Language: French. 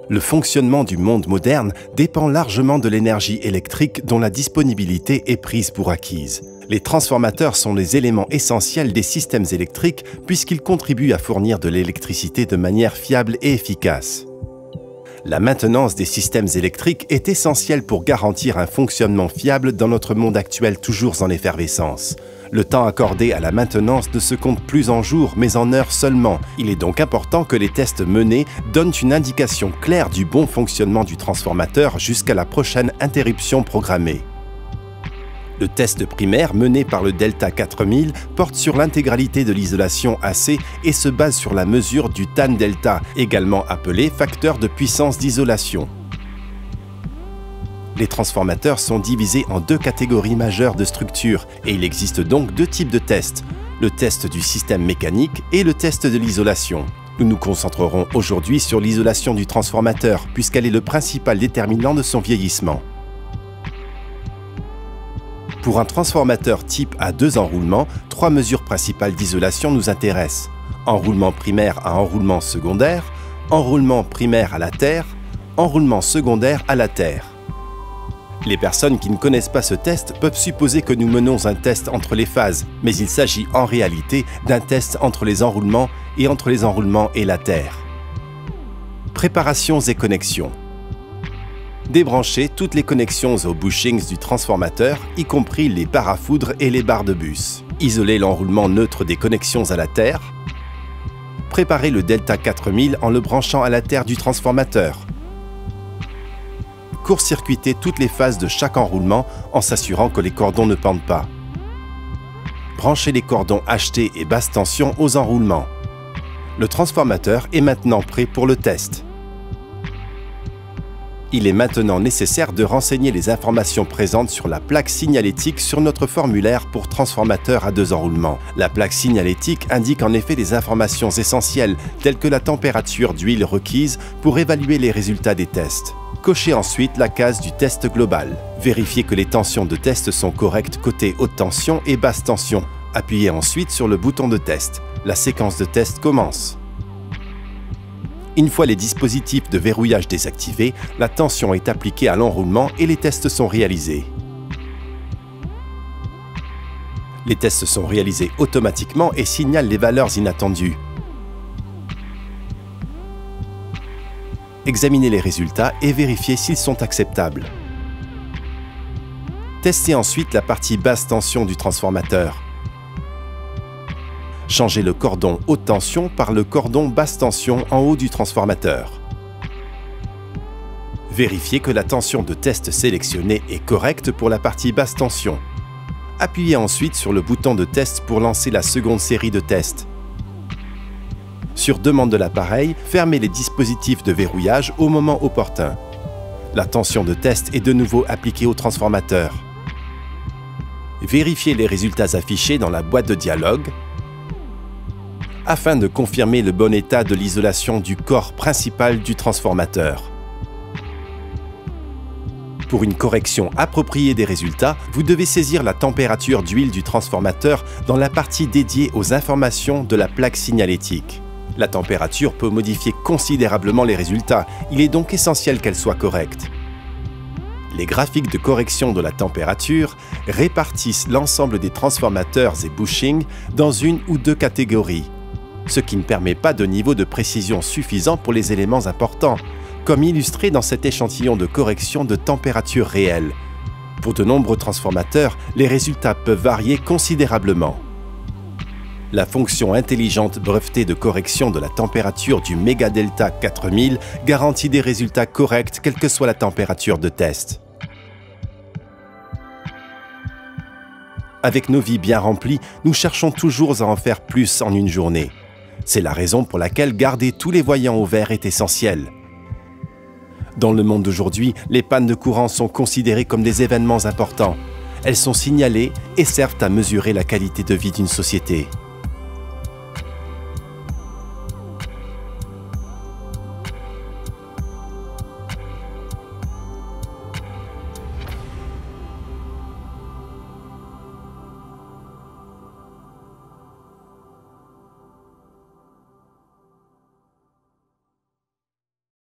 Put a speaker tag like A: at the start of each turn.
A: Le fonctionnement du monde moderne dépend largement de l'énergie électrique dont la disponibilité est prise pour acquise. Les transformateurs sont les éléments essentiels des systèmes électriques puisqu'ils contribuent à fournir de l'électricité de manière fiable et efficace. La maintenance des systèmes électriques est essentielle pour garantir un fonctionnement fiable dans notre monde actuel toujours en effervescence. Le temps accordé à la maintenance ne se compte plus en jours, mais en heures seulement. Il est donc important que les tests menés donnent une indication claire du bon fonctionnement du transformateur jusqu'à la prochaine interruption programmée. Le test primaire mené par le Delta 4000 porte sur l'intégralité de l'isolation AC et se base sur la mesure du tan delta, également appelé facteur de puissance d'isolation. Les transformateurs sont divisés en deux catégories majeures de structures et il existe donc deux types de tests, le test du système mécanique et le test de l'isolation. Nous nous concentrerons aujourd'hui sur l'isolation du transformateur puisqu'elle est le principal déterminant de son vieillissement. Pour un transformateur type à deux enroulements, trois mesures principales d'isolation nous intéressent. Enroulement primaire à enroulement secondaire, enroulement primaire à la terre, enroulement secondaire à la terre. Les personnes qui ne connaissent pas ce test peuvent supposer que nous menons un test entre les phases, mais il s'agit en réalité d'un test entre les enroulements et la terre. Préparations et connexions. Débranchez toutes les connexions aux bushings du transformateur, y compris les barres à foudre et les barres de bus. Isolez l'enroulement neutre des connexions à la terre. Préparez le Delta 4000 en le branchant à la terre du transformateur. Court-circuitez toutes les phases de chaque enroulement en s'assurant que les cordons ne pendent pas. Branchez les cordons HT et basse tension aux enroulements. Le transformateur est maintenant prêt pour le test. Il est maintenant nécessaire de renseigner les informations présentes sur la plaque signalétique sur notre formulaire pour transformateur à deux enroulements. La plaque signalétique indique en effet des informations essentielles telles que la température d'huile requise pour évaluer les résultats des tests. Cochez ensuite la case du test global. Vérifiez que les tensions de test sont correctes côté haute tension et basse tension. Appuyez ensuite sur le bouton de test. La séquence de test commence. Une fois les dispositifs de verrouillage désactivés, la tension est appliquée à l'enroulement et les tests sont réalisés. Les tests sont réalisés automatiquement et signalent les valeurs inattendues. Examinez les résultats et vérifiez s'ils sont acceptables. Testez ensuite la partie basse tension du transformateur. Changez le cordon haute tension par le cordon basse tension en haut du transformateur. Vérifiez que la tension de test sélectionnée est correcte pour la partie basse tension. Appuyez ensuite sur le bouton de test pour lancer la seconde série de tests. Sur demande de l'appareil, fermez les dispositifs de verrouillage au moment opportun. La tension de test est de nouveau appliquée au transformateur. Vérifiez les résultats affichés dans la boîte de dialogue afin de confirmer le bon état de l'isolation du corps principal du transformateur. Pour une correction appropriée des résultats, vous devez saisir la température d'huile du transformateur dans la partie dédiée aux informations de la plaque signalétique. La température peut modifier considérablement les résultats, il est donc essentiel qu'elle soit correcte. Les graphiques de correction de la température répartissent l'ensemble des transformateurs et bushings dans une ou deux catégories, ce qui ne permet pas de niveau de précision suffisant pour les éléments importants, comme illustré dans cet échantillon de correction de température réelle. Pour de nombreux transformateurs, les résultats peuvent varier considérablement. La fonction intelligente brevetée de correction de la température du Megadelta 4000 garantit des résultats corrects quelle que soit la température de test. Avec nos vies bien remplies, nous cherchons toujours à en faire plus en une journée. C'est la raison pour laquelle garder tous les voyants au vert est essentiel. Dans le monde d'aujourd'hui, les pannes de courant sont considérées comme des événements importants. Elles sont signalées et servent à mesurer la qualité de vie d'une société.